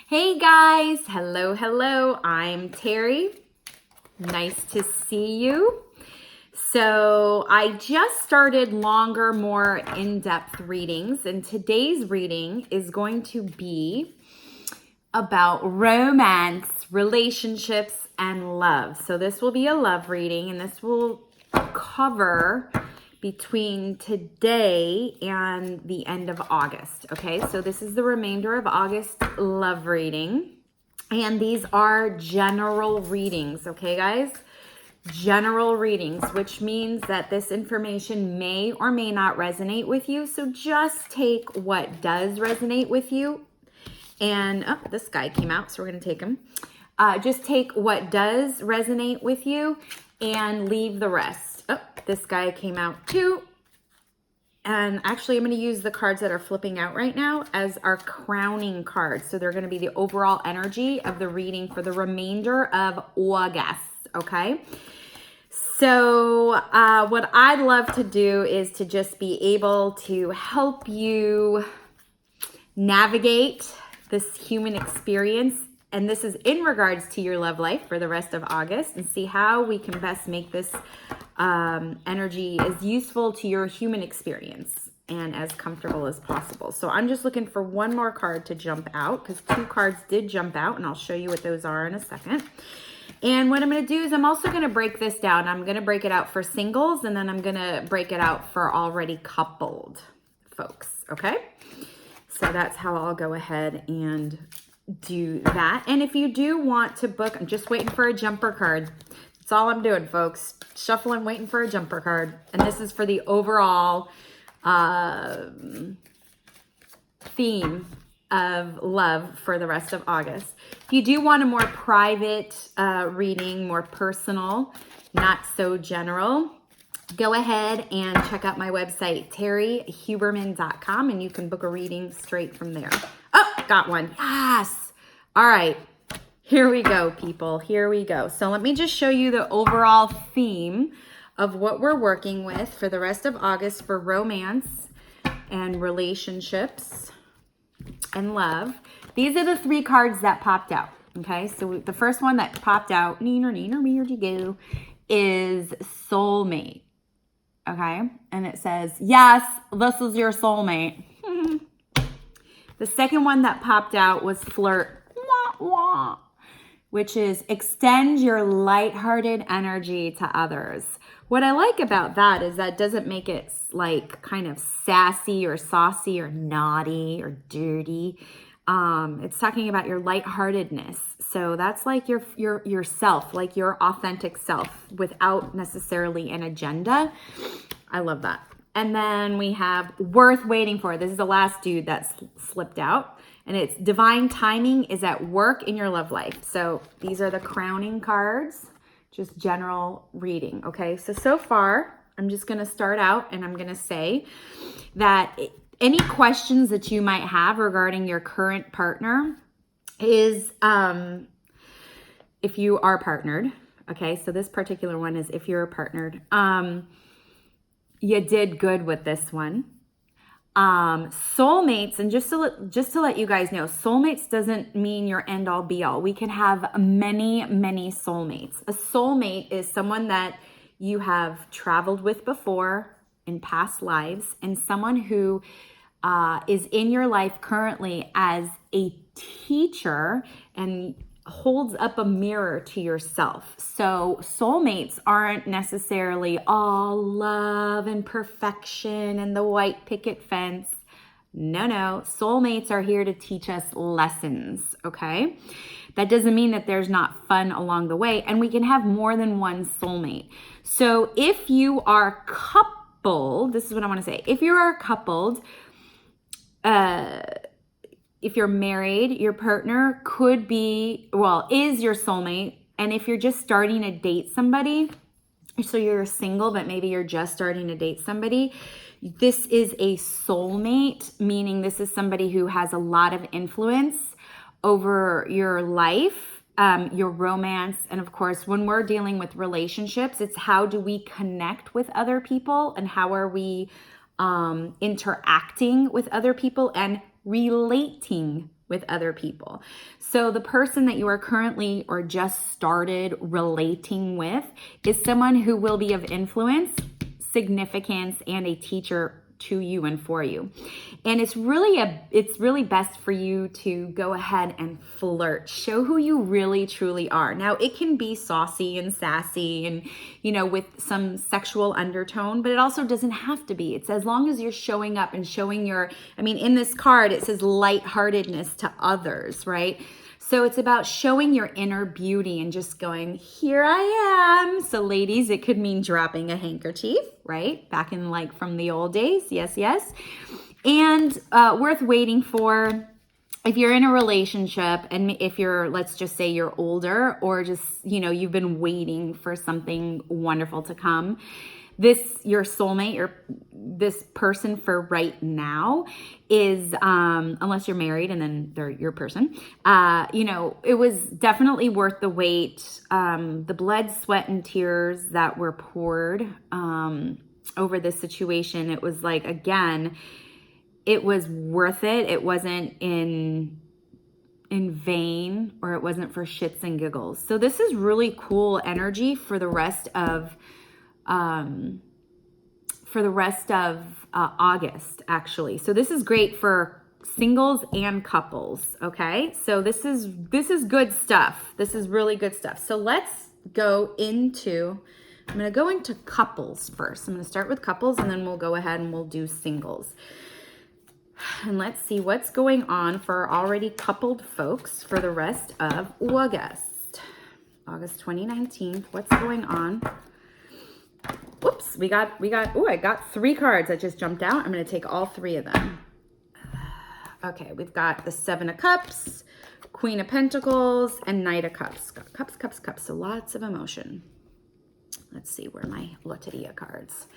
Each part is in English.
Hey guys, hello. I'm Terry. Nice to see you. So I just started longer, more in-depth readings, and today's reading is going to be about romance, relationships, and love. So this will be a love reading, and this will cover between today and the end of August. Okay, so this is the remainder of August love reading. And these are general readings, okay, guys? General readings, which means that this information may or may not resonate with you. So just take what does resonate with you. And, oh, this guy came out, so we're going to take him. Just take what does resonate with you and leave the rest. Oh, this guy came out too. And actually, I'm going to use the cards that are flipping out right now as our crowning cards. So they're going to be the overall energy of the reading for the remainder of August, okay? So what I'd love to do is to just be able to help you navigate this human experience. And this is in regards to your love life for the rest of August, and see how we can best make this energy as useful to your human experience and as comfortable as possible. So I'm just looking for one more card to jump out, because 2 cards did jump out, and I'll show you what those are in a second. And what I'm going to do is I'm also going to break this down. I'm going to break it out for singles, and then I'm going to break it out for already coupled folks, okay? So that's how I'll go ahead and do that. And if you do want to book, I'm just waiting for a jumper card. That's all I'm doing, folks. Shuffling, waiting for a jumper card. And this is for the overall theme of love for the rest of August. If you do want a more private reading, more personal, not so general, go ahead and check out my website, terriehuberman.com, and you can book a reading straight from there. Oh, got one. Yes. All right. Here we go, people. Here we go. So let me just show you the overall theme of what we're working with for the rest of August for romance and relationships and love. These are the 3 cards that popped out. Okay, so the first one that popped out, where'd you go, is soulmate. Okay, and it says, yes, this is your soulmate. The second one that popped out was flirt, which is extend your lighthearted energy to others. What I like about that is that doesn't make it like kind of sassy or saucy or naughty or dirty. It's talking about your lightheartedness. So that's like your yourself, like your authentic self without necessarily an agenda. I love that. And then we have worth waiting for. This is the last dude that slipped out. And it's divine timing is at work in your love life. So these are the crowning cards, just general reading. Okay, so far, I'm just going to start out and I'm going to say that any questions that you might have regarding your current partner is if you are partnered. Okay, so this particular one is if you're partnered. You did good with this one. Soulmates, and just to let you guys know, soulmates doesn't mean your end all be all. We can have many soulmates. A soulmate is someone that you have traveled with before in past lives, and someone who is in your life currently as a teacher and holds up a mirror to yourself. So soulmates aren't necessarily all love and perfection and the white picket fence. No. Soulmates are here to teach us lessons, okay? That doesn't mean that there's not fun along the way, and we can have more than one soulmate. So if you are coupled, this is what I want to say. If you are coupled, if you're married, your partner could be, is your soulmate. And if you're just starting to date somebody, so you're single, but maybe you're just starting to date somebody, this is a soulmate, meaning this is somebody who has a lot of influence over your life, your romance. And of course, when we're dealing with relationships, it's how do we connect with other people and how are we interacting with other people and relating with other people. So the person that you are currently or just started relating with is someone who will be of influence, significance, and a teacher to you and for you. And it's really best for you to go ahead and flirt. Show who you really truly are. Now, it can be saucy and sassy and, with some sexual undertone, but it also doesn't have to be. It's as long as you're showing up and showing in this card, it says lightheartedness to others, right? So it's about showing your inner beauty and just going, here I am. So ladies, it could mean dropping a handkerchief, right? Back in from the old days. Yes, yes. And worth waiting for if you're in a relationship and if let's just say you're older or just, you've been waiting for something wonderful to come. Your soulmate, this person for right now is, unless you're married and then they're your person, it was definitely worth the wait. The blood, sweat, and tears that were poured over this situation, it was again, it was worth it. It wasn't in vain, or it wasn't for shits and giggles. So this is really cool energy for the rest of August, actually. So this is great for singles and couples. Okay. So this is good stuff. This is really good stuff. So let's go into, I'm going to go into couples first. I'm going to start with couples and then we'll go ahead and we'll do singles. And let's see what's going on for already coupled folks for the rest of August 2019. What's going on? Whoops, I got 3 cards that just jumped out. I'm going to take all 3 of them. Okay, we've got the 7 of Cups, Queen of Pentacles, and Knight of Cups. Got cups, cups, cups. So lots of emotion. Let's see, where are my Loteria cards?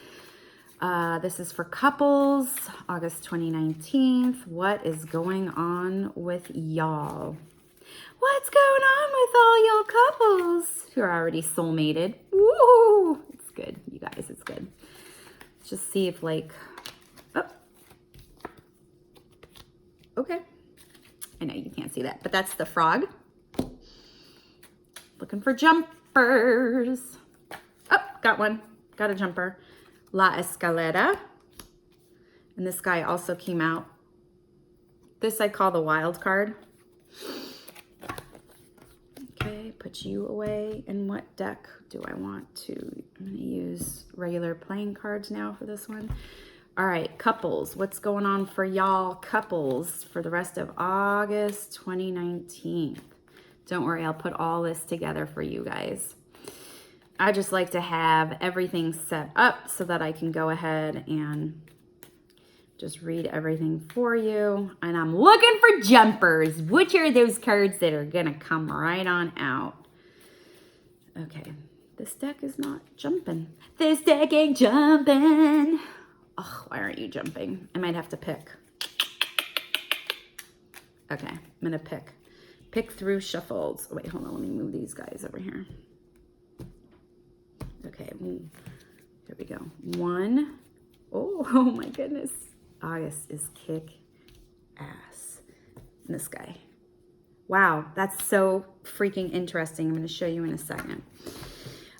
This is for couples, August 2019. What is going on with y'all? What's going on with all y'all couples who are already soulmated? Woo! It's good, you guys, it's good. Let's just see if okay. I know you can't see that, but that's the frog. Looking for jumpers. Oh, got one. Got a jumper. La Escalera. And this guy also came out. This I call the wild card. Okay, put you away. And what deck do I want to? I'm going to use regular playing cards now for this one. All right, couples. What's going on for y'all couples for the rest of August 2019? Don't worry, I'll put all this together for you guys. I just like to have everything set up so that I can go ahead and just read everything for you. And I'm looking for jumpers. Which are those cards that are going to come right on out? Okay, this deck is not jumping. This deck ain't jumping. Oh, why aren't you jumping? I might have to pick. Okay, I'm going to pick. Pick through shuffles. Wait, hold on. Let me move these guys over here. Okay, here we go. 1. Oh my goodness. August is kick ass. And this guy. Wow, that's so freaking interesting. I'm going to show you in a second.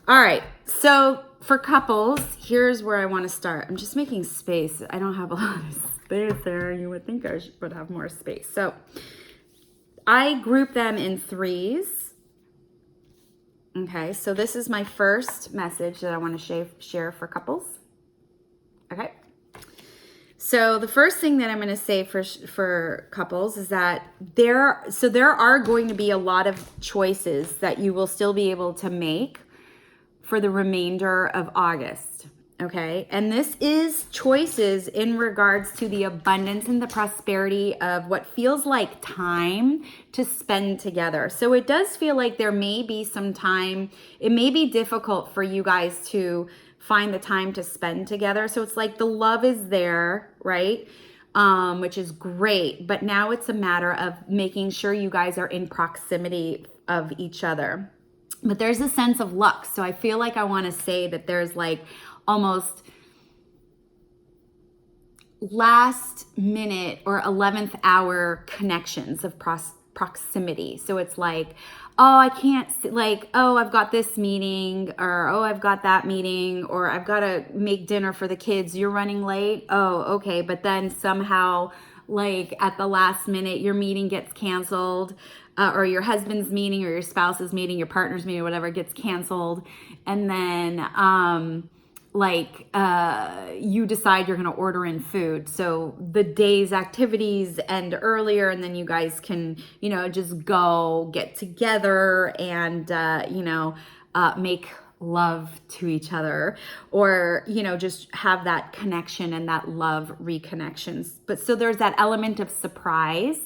All right, so for couples, here's where I want to start. I'm just making space. I don't have a lot of space there. You would think I would have more space. So I group them in 3s. Okay, so this is my first message that I want to share for couples. Okay, so the first thing that I'm going to say for couples is that there are going to be a lot of choices that you will still be able to make for the remainder of August. Okay, and this is choices in regards to the abundance and the prosperity of what feels like time to spend together. So it does feel like there may be some time. It may be difficult for you guys to find the time to spend together. So it's like the love is there, right? Which is great. But now it's a matter of making sure you guys are in proximity of each other. But there's a sense of luck. So I feel like I want to say that there's like almost last minute or 11th hour connections of proximity. So it's like, oh, I can't, like, oh, I've got this meeting, or oh, I've got that meeting, or I've got to make dinner for the kids. You're running late. Oh, okay. But then somehow, like at the last minute, your meeting gets canceled, or your husband's meeting or your spouse's meeting, your partner's meeting, or whatever gets canceled. And then, you decide you're going to order in food. So the day's activities end earlier, and then you guys can, just go get together and, make love to each other, or, just have that connection and that love reconnections. But so there's that element of surprise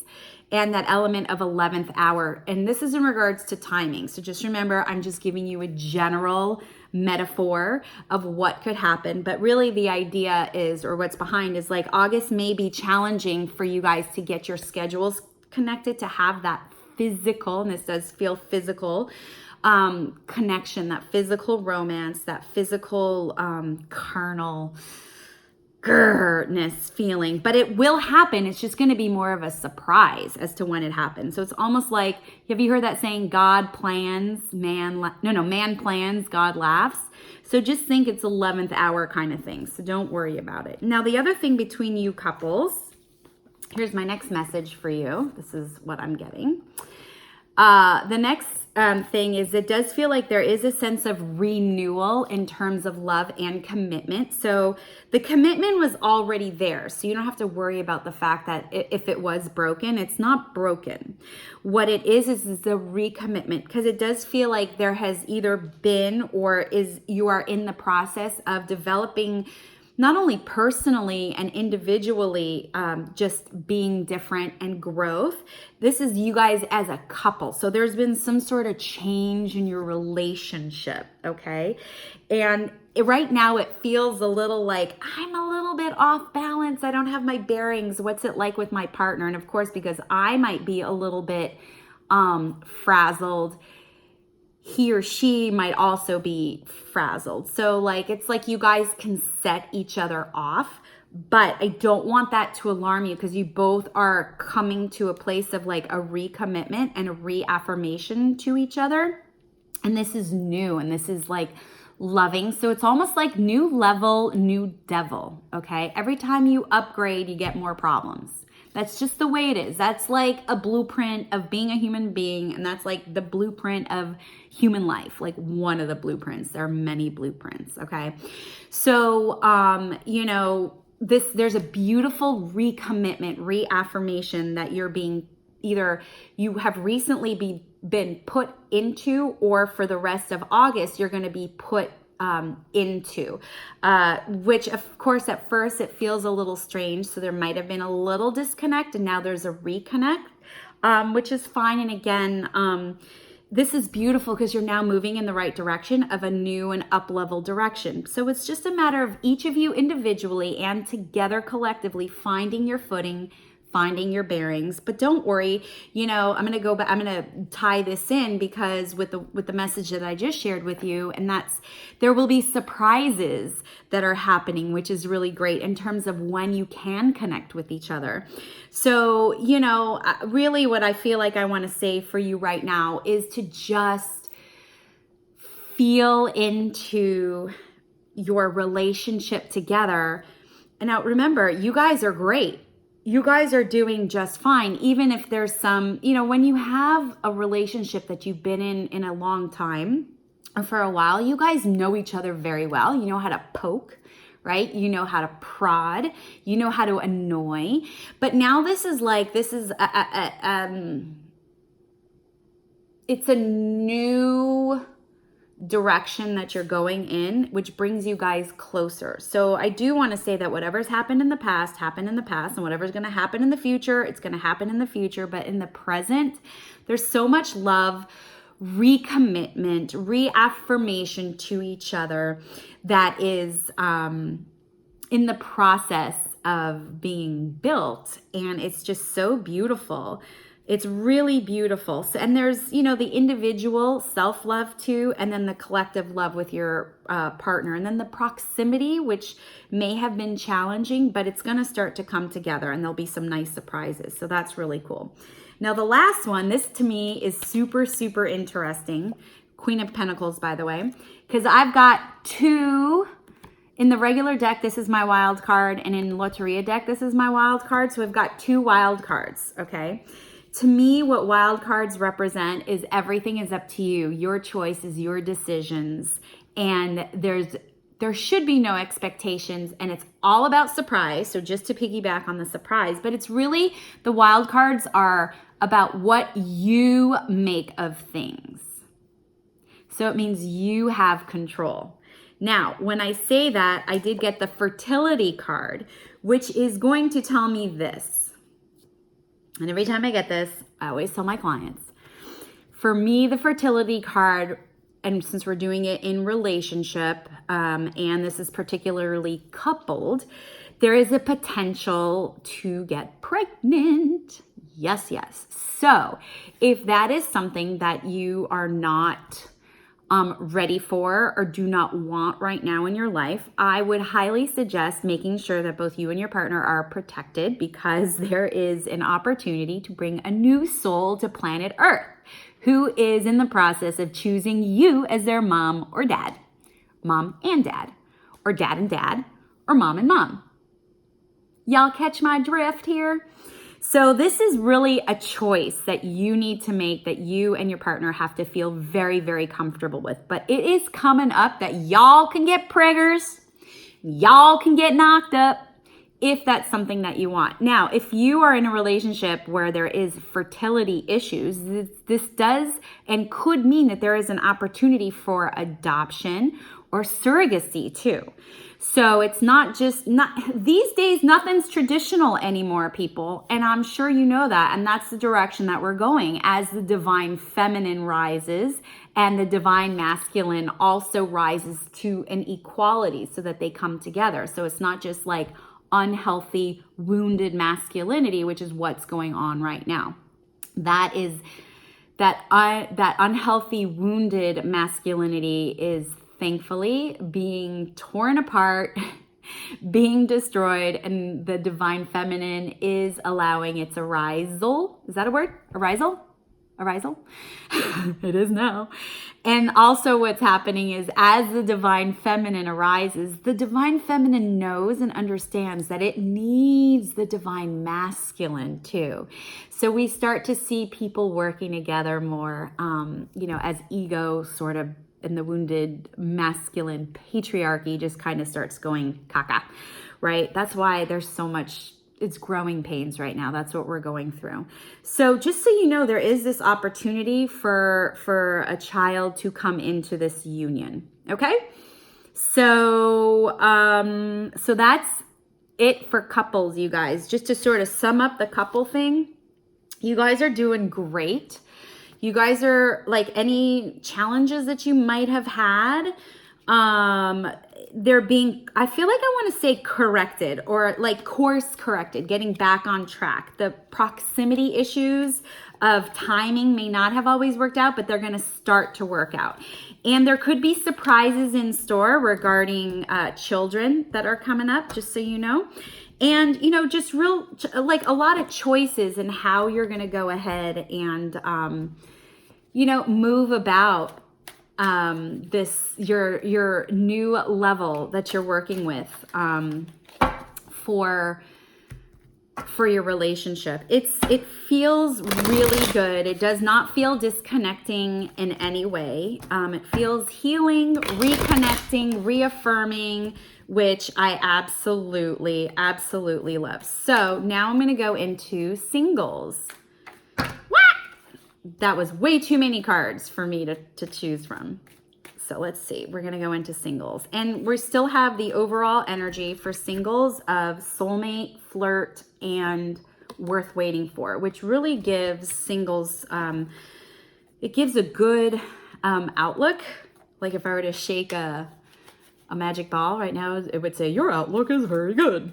and that element of 11th hour. And this is in regards to timing. So just remember, I'm just giving you a general metaphor of what could happen. But really the idea is, or what's behind is, like, August may be challenging for you guys to get your schedules connected, to have that physical, and this does feel physical, connection, that physical romance, that physical carnal ness feeling. But it will happen. It's just going to be more of a surprise as to when it happens. So it's almost like, have you heard that saying, God plans, man plans, God laughs? So just think it's 11th hour kind of thing. So don't worry about it. Now, the other thing between you couples, here's my next message for you. This is what I'm getting. The next thing is, it does feel like there is a sense of renewal in terms of love and commitment. So the commitment was already there. So you don't have to worry about the fact that if it was broken, it's not broken. What it is the recommitment, because it does feel like there has either been or you are in the process of developing, not only personally and individually, just being different and growth. This is you guys as a couple. So there's been some sort of change in your relationship, okay? And right now it feels a little like, I'm a little bit off balance. I don't have my bearings. What's it like with my partner? And of course, because I might be a little bit frazzled, he or she might also be frazzled. So like, it's like you guys can set each other off, but I don't want that to alarm you, because you both are coming to a place of like a recommitment and a reaffirmation to each other. And this is new, and this is like loving. So it's almost like new level, new devil, okay? Every time you upgrade, you get more problems. That's just the way it is. That's like a blueprint of being a human being, and that's like the blueprint of human life, like one of the blueprints. There are many blueprints, okay? So, there's a beautiful recommitment, reaffirmation that you're being, either you have recently been put into, or for the rest of August, you're going to be put into, which of course at first it feels a little strange. So there might have been a little disconnect, and now there's a reconnect, which is fine. And again, this is beautiful because you're now moving in the right direction of a new and up-level direction. So it's just a matter of each of you individually and together collectively finding your footing, finding your bearings. But don't worry, I'm going to go back, I'm going to tie this in, because with the message that I just shared with you, and that's, there will be surprises that are happening, which is really great in terms of when you can connect with each other. So, really what I feel like I want to say for you right now is to just feel into your relationship together. And now remember, you guys are great. You guys are doing just fine, even if there's some, when you have a relationship that you've been in a long time or for a while, you guys know each other very well. You know how to poke, right? You know how to prod, you know how to annoy. But now it's a new direction that you're going in, which brings you guys closer. So I do want to say that whatever's happened in the past, and whatever's going to happen in the future, it's going to happen in the future. But in the present, there's so much love, recommitment, reaffirmation to each other that is in the process of being built. And it's just so beautiful It's really beautiful. So, and there's, you know, the individual self-love too, and then the collective love with your partner, and then the proximity, which may have been challenging, but it's going to start to come together, and there'll be some nice surprises. So that's really cool. Now, the last one, this to me is super, super interesting. Queen of Pentacles, by the way, because I've got two. In the regular deck, this is my wild card, and in Loteria deck, this is my wild card. So I've got two wild cards, okay? To me, what wild cards represent is everything is up to you. Your choices, your decisions, and there should be no expectations, and it's all about surprise. So just to piggyback on the surprise, but it's really, the wild cards are about what you make of things. So it means you have control. Now, when I say that, I did get the fertility card, which is going to tell me this. And every time I get this, I always tell my clients, for me, the fertility card, and since we're doing it in relationship, and this is particularly coupled, there is a potential to get pregnant. Yes, yes. So if that is something that you are not ready for or do not want right now in your life, I would highly suggest making sure that both you and your partner are protected, because there is an opportunity to bring a new soul to planet Earth who is in the process of choosing you as their mom or dad, mom and dad, or dad and dad, or mom and mom. Y'all catch my drift here? So this is really a choice that you need to make, that you and your partner have to feel very, very comfortable with. But it is coming up that y'all can get preggers, y'all can get knocked up, if that's something that you want. Now, if you are in a relationship where there is fertility issues, this does and could mean that there is an opportunity for adoption or surrogacy too. So it's not these days, nothing's traditional anymore, people. And I'm sure you know that. And that's the direction that we're going as the divine feminine rises and the divine masculine also rises to an equality so that they come together. So it's not just like unhealthy, wounded masculinity, which is what's going on right now. That unhealthy, wounded masculinity is thankfully being torn apart, being destroyed, and the divine feminine is allowing its arisal. Is that a word? Arisal? Arisal? It is now. And also what's happening is as the divine feminine arises, the divine feminine knows and understands that it needs the divine masculine too. So we start to see people working together more, as ego sort of, and the wounded masculine patriarchy just kind of starts going caca, right? That's why there's so much, it's growing pains right now. That's what we're going through. So just so you know, there is this opportunity for a child to come into this union, okay? So, so that's it for couples, you guys. Just to sort of sum up the couple thing, you guys are doing great. You guys are, like, any challenges that you might have had, they're being, I feel like I want to say corrected, or like course corrected, getting back on track. The proximity issues of timing may not have always worked out, but they're going to start to work out. And there could be surprises in store regarding children that are coming up, just so you know. And, just like a lot of choices in how you're going to go ahead and, move about your new level that you're working with for your relationship. It feels really good. It does not feel disconnecting in any way. It feels healing, reconnecting, reaffirming, which I absolutely, absolutely love. So now I'm going to go into singles. That was way too many cards for me to choose from. So let's see. We're going to go into singles. And we still have the overall energy for singles of soulmate, flirt, and worth waiting for, which really gives singles, it gives a good outlook. Like if I were to shake a magic ball right now, it would say, your outlook is very good.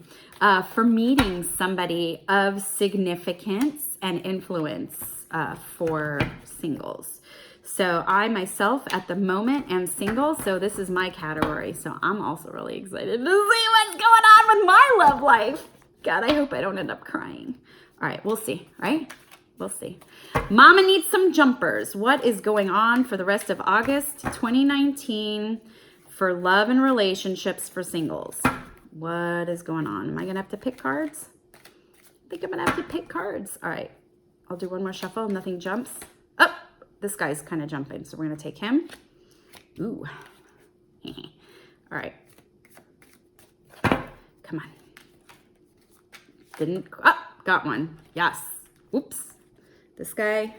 For meeting somebody of significance and influence for singles. So I myself at the moment am single, so this is my category. So I'm also really excited to see what's going on with my love life. God, I hope I don't end up crying. All right, we'll see, right? We'll see. Mama needs some jumpers. What is going on for the rest of August 2019 for love and relationships for singles? What is going on? Am I going to have to pick cards? I think I'm going to have to pick cards. All right. I'll do one more shuffle. Nothing jumps. Oh, this guy's kind of jumping, so we're going to take him. Ooh. All right. Come on. Didn't. Oh, got one. Yes. Oops. This guy.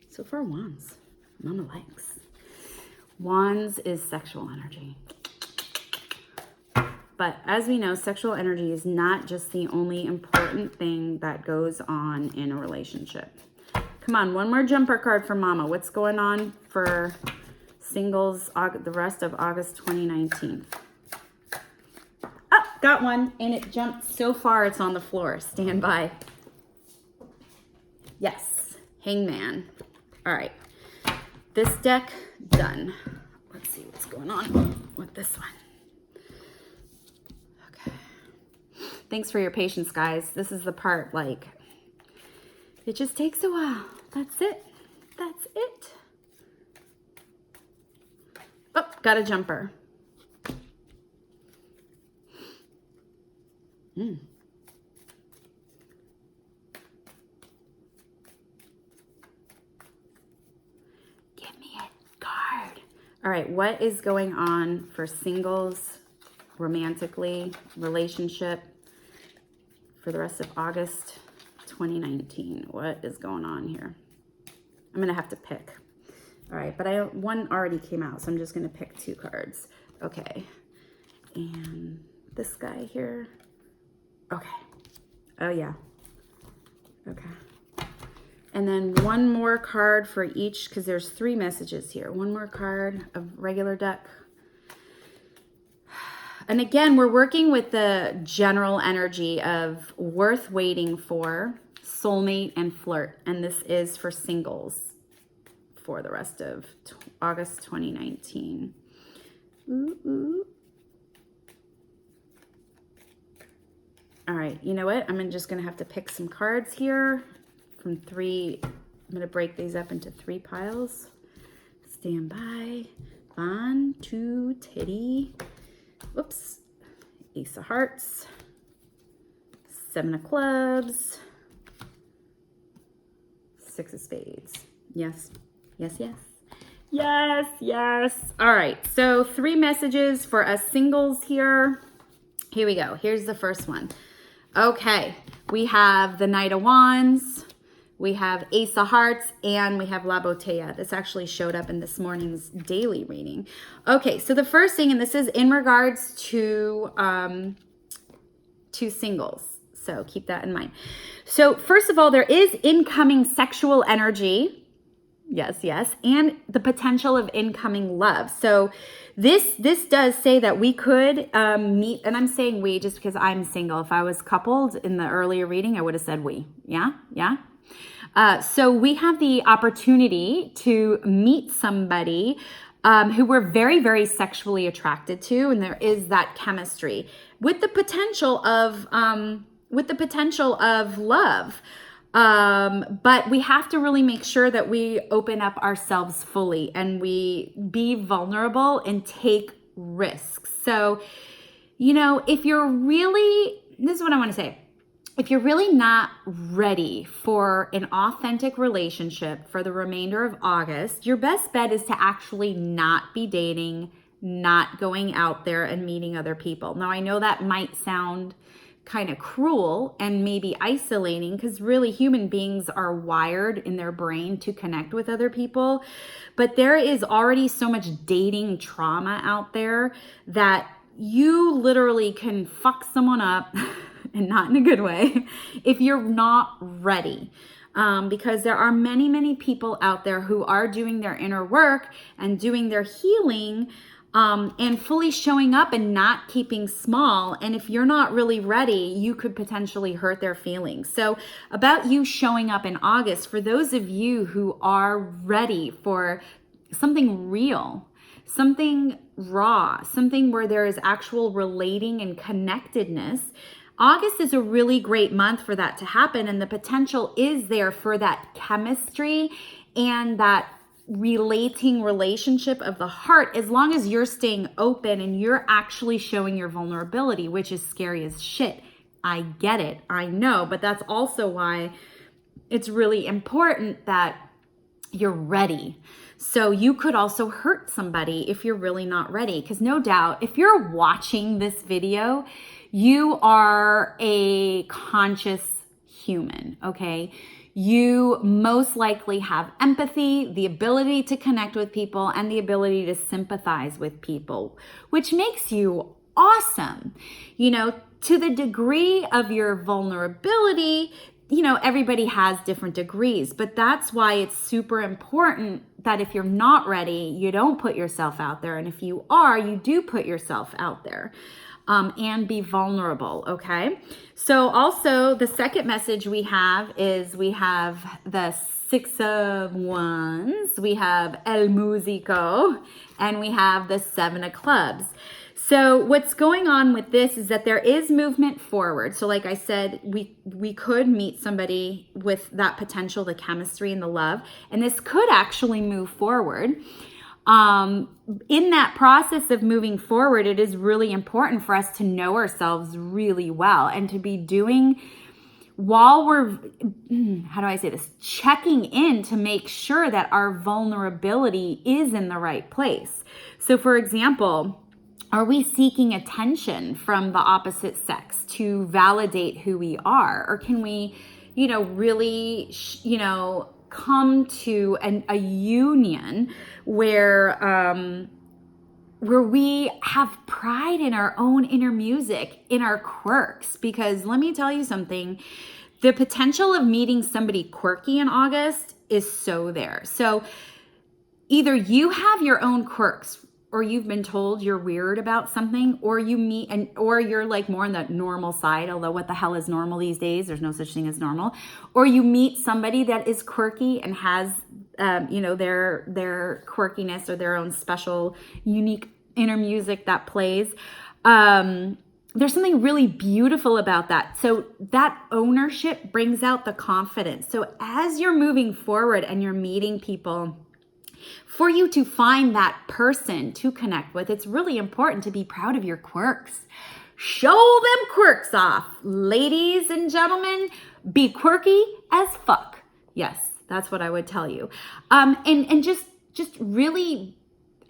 So far, wands. Mama likes. Wands is sexual energy. But as we know, sexual energy is not just the only important thing that goes on in a relationship. Come on, one more jumper card for Mama. What's going on for singles the rest of August 2019? Oh, got one, and it jumped so far it's on the floor. Stand by. Yes, Hangman. All right, this deck done. Let's see what's going on with this one. Thanks for your patience, guys. This is the part, like, it just takes a while. That's it. That's it. Oh, got a jumper. Give me a card. All right, what is going on for singles, romantically, relationship, for the rest of August 2019? What is going on here? I'm going to have to pick. All right, but one already came out, so I'm just going to pick two cards. Okay. And this guy here. Okay. Oh, yeah. Okay. And then one more card for each, because there's 3 messages here. One more card of regular deck. And again, we're working with the general energy of worth waiting for, soulmate, and flirt. And this is for singles for the rest of August 2019. Ooh, ooh. All right, you know what? I'm just going to have to pick some cards here from 3. I'm going to break these up into 3 piles. Stand by. 1, 2, Terrie. Whoops. Ace of Hearts. 7 of Clubs. 6 of Spades. Yes. Yes, yes. Yes, yes. All right. So 3 messages for us singles here. Here we go. Here's the first one. Okay. We have the Knight of Wands. We have Ace of Hearts, and we have La Botella. This actually showed up in this morning's daily reading. Okay, so the first thing, and this is in regards to singles. So keep that in mind. So first of all, there is incoming sexual energy. Yes, yes. And the potential of incoming love. So this does say that we could meet, and I'm saying we just because I'm single. If I was coupled in the earlier reading, I would have said we. Yeah, yeah. So we have the opportunity to meet somebody who we're very, very sexually attracted to, and there is that chemistry with the potential of love. But we have to really make sure that we open up ourselves fully and we be vulnerable and take risks. So, you know, if you're really, this is what I want to say. If you're really not ready for an authentic relationship for the remainder of August, your best bet is to actually not be dating, not going out there and meeting other people. Now, I know that might sound kind of cruel and maybe isolating because really human beings are wired in their brain to connect with other people. But there is already so much dating trauma out there that you literally can fuck someone up and not in a good way if you're not ready. Because there are many, many people out there who are doing their inner work and doing their healing and fully showing up and not keeping small. And if you're not really ready, you could potentially hurt their feelings. So about you showing up in August, for those of you who are ready for something real, something raw, something where there is actual relating and connectedness, August is a really great month for that to happen. And the potential is there for that chemistry and that relating relationship of the heart, as long as you're staying open and you're actually showing your vulnerability, which is scary as shit. I get it. I know. But that's also why it's really important that you're ready. So you could also hurt somebody if you're really not ready. Because no doubt, if you're watching this video, you are a conscious human, okay? You most likely have empathy, the ability to connect with people, and the ability to sympathize with people, which makes you awesome. You know, to the degree of your vulnerability, you know, everybody has different degrees, but that's why it's super important that if you're not ready, you don't put yourself out there. And if you are, you do put yourself out there. And be vulnerable, okay? So also the second message we have is we have the Six of Wands, we have El Musico, and we have the Seven of Clubs. So what's going on with this is that there is movement forward. So like I said, we could meet somebody with that potential, the chemistry and the love, and this could actually move forward. In that process of moving forward, it is really important for us to know ourselves really well and to be doing, while we're, how do I say this, checking in to make sure that our vulnerability is in the right place. So for example, are we seeking attention from the opposite sex to validate who we are? Or can we, you know, really, you know, come to a union where we have pride in our own inner music, in our quirks? Because let me tell you something, the potential of meeting somebody quirky in August is so there. So either you have your own quirks, or you've been told you're weird about something, or you meet or you're like more on the normal side, although what the hell is normal these days? There's no such thing as normal. Or you meet somebody that is quirky and has, you know, their quirkiness or their own special, unique inner music that plays. There's something really beautiful about that. So that ownership brings out the confidence. So as you're moving forward and you're meeting people, for you to find that person to connect with, it's really important to be proud of your quirks. Show them quirks off. Ladies and gentlemen, be quirky as fuck. Yes, that's what I would tell you. And just really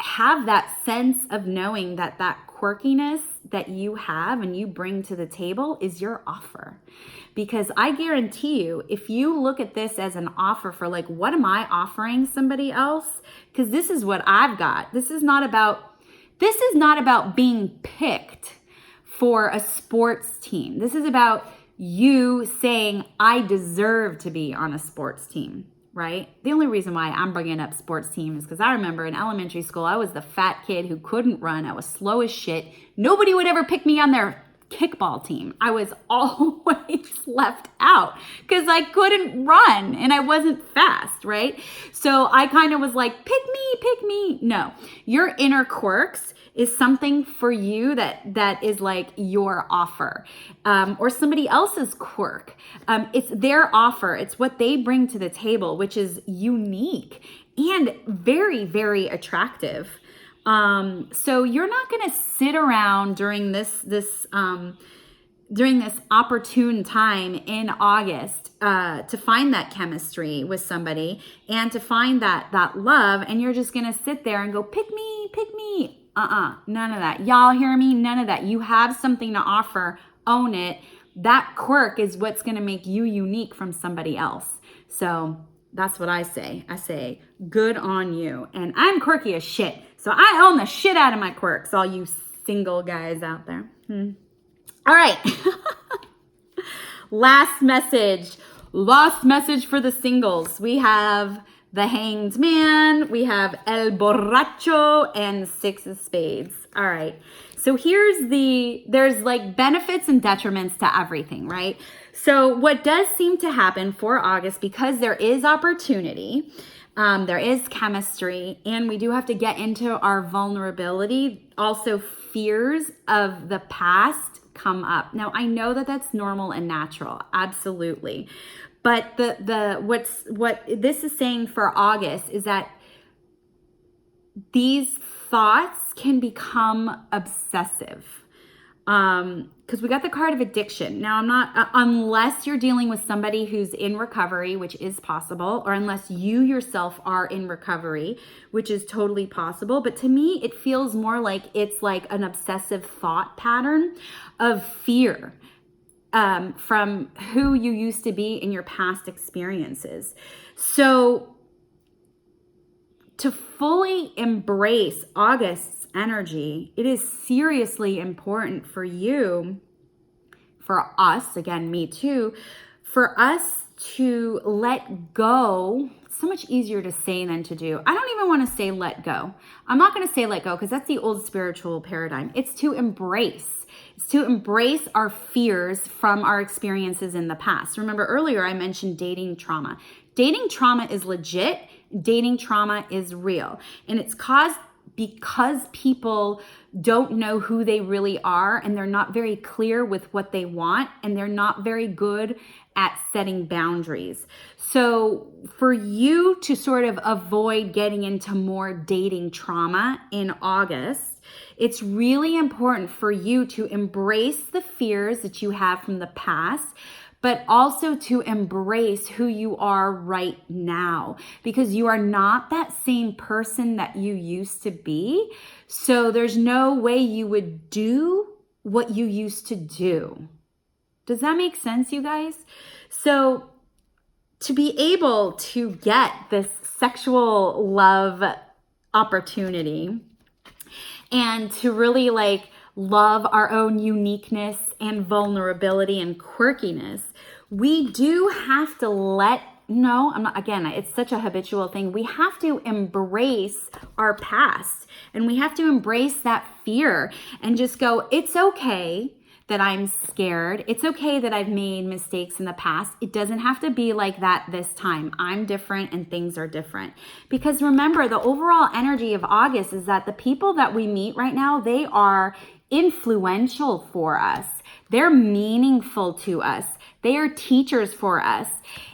have that sense of knowing that that quirkiness that you have and you bring to the table is your offer. Because I guarantee you, if you look at this as an offer for like, what am I offering somebody else? Because this is what I've got. This is not about being picked for a sports team. This is about you saying, I deserve to be on a sports team, right? The only reason why I'm bringing up sports team is because I remember in elementary school, I was the fat kid who couldn't run. I was slow as shit. Nobody would ever pick me on their kickball team. I was always left out because I couldn't run and I wasn't fast, right? So I kind of was like, pick me. No, your inner quirks is something for you that is like your offer, or somebody else's quirk. It's their offer. It's what they bring to the table, which is unique and very, very attractive. So you're not going to sit around during this opportune time in August, to find that chemistry with somebody and to find that love. And you're just going to sit there and go, pick me. None of that. Y'all hear me? None of that. You have something to offer. Own it. That quirk is what's going to make you unique from somebody else. So that's what I say. I say, good on you. And I'm quirky as shit. So I own the shit out of my quirks, all you single guys out there. All right. Last message for the singles. We have the Hanged Man, we have El Borracho, and Six of Spades. All right. So there's like benefits and detriments to everything, right? So what does seem to happen for August, because there is opportunity, there is chemistry, and we do have to get into our vulnerability. Also, fears of the past come up. Now, I know that that's normal and natural, absolutely. But what this is saying for August is that these thoughts can become obsessive. Because we got the card of addiction. Now, I'm not, unless you're dealing with somebody who's in recovery, which is possible, or unless you yourself are in recovery, which is totally possible. But to me, it feels more like it's like an obsessive thought pattern of fear from who you used to be in your past experiences. So to fully embrace August's energy, it is seriously important for you, for us, again, me too, for us to let go. It's so much easier to say than to do. I don't even want to say let go. I'm not going to say let go because that's the old spiritual paradigm. It's to embrace. It's to embrace our fears from our experiences in the past. Remember earlier I mentioned dating trauma. Dating trauma is legit. Dating trauma is real. And it's caused because people don't know who they really are, and they're not very clear with what they want, and they're not very good at setting boundaries. So for you to sort of avoid getting into more dating trauma in August, it's really important for you to embrace the fears that you have from the past, but also to embrace who you are right now, because you are not that same person that you used to be. So there's no way you would do what you used to do. Does that make sense, you guys? So to be able to get this sexual love opportunity and to really like love our own uniqueness and vulnerability and quirkiness, we do have to it's such a habitual thing. We have to embrace our past, and we have to embrace that fear and just go, it's okay that I'm scared. It's okay that I've made mistakes in the past. It doesn't have to be like that this time. I'm different and things are different. Because remember, the overall energy of August is that the people that we meet right now, they are influential for us. They're meaningful to us. They are teachers for us.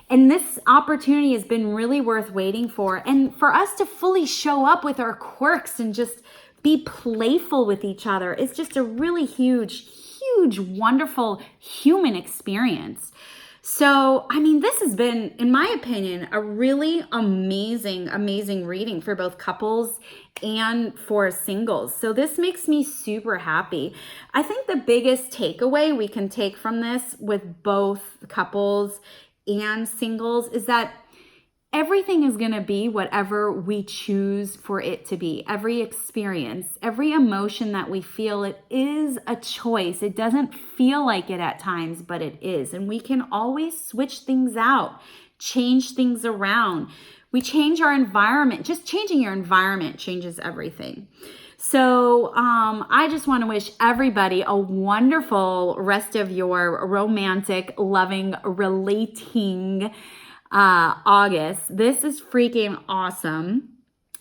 And this opportunity has been really worth waiting for. And for us to fully show up with our quirks and just be playful with each other is just a really huge, wonderful human experience. So, I mean, this has been, in my opinion, a really amazing reading for both couples and for singles. So this makes me super happy. I think the biggest takeaway we can take from this with both couples and singles is that everything is going to be whatever we choose for it to be. Every experience, every emotion that we feel, it is a choice. It doesn't feel like it at times, but it is. And we can always switch things out, change things around. We change our environment. Just changing your environment changes everything. So I just want to wish everybody a wonderful rest of your romantic, loving, relating August. This is freaking awesome.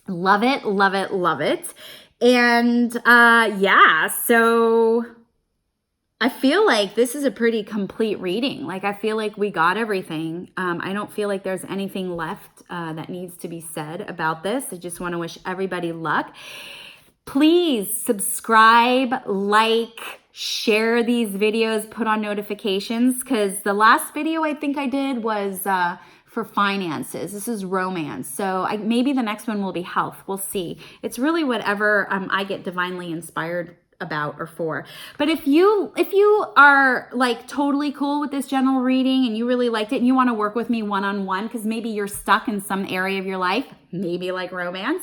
Love it, love it, love it. And so I feel like this is a pretty complete reading. Like I feel like we got everything. I don't feel like there's anything left that needs to be said about this. I just want to wish everybody luck. Please subscribe, like, share these videos, put on notifications, because the last video I think I did was for finances. This is romance. So maybe the next one will be health. We'll see. It's really whatever I get divinely inspired about or for. But if you are like totally cool with this general reading and you really liked it and you want to work with me one-on-one because maybe you're stuck in some area of your life, maybe like romance,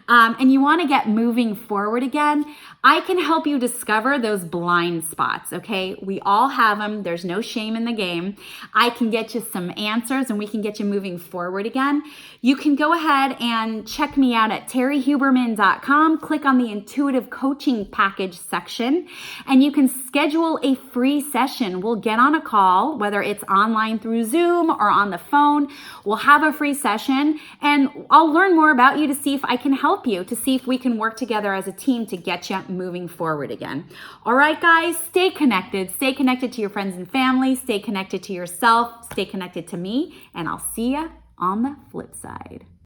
and you want to get moving forward again, I can help you discover those blind spots, okay? We all have them. There's no shame in the game. I can get you some answers and we can get you moving forward again. You can go ahead and check me out at terriehuberman.com. Click on the intuitive coaching package section and you can schedule a free session. We'll get on a call, whether it's online through Zoom or on the phone. We'll have a free session and I'll learn more about you to see if I can help you, to see if we can work together as a team to get you moving forward again. All right, guys, stay connected. Stay connected to your friends and family. Stay connected to yourself. Stay connected to me, and I'll see you on the flip side.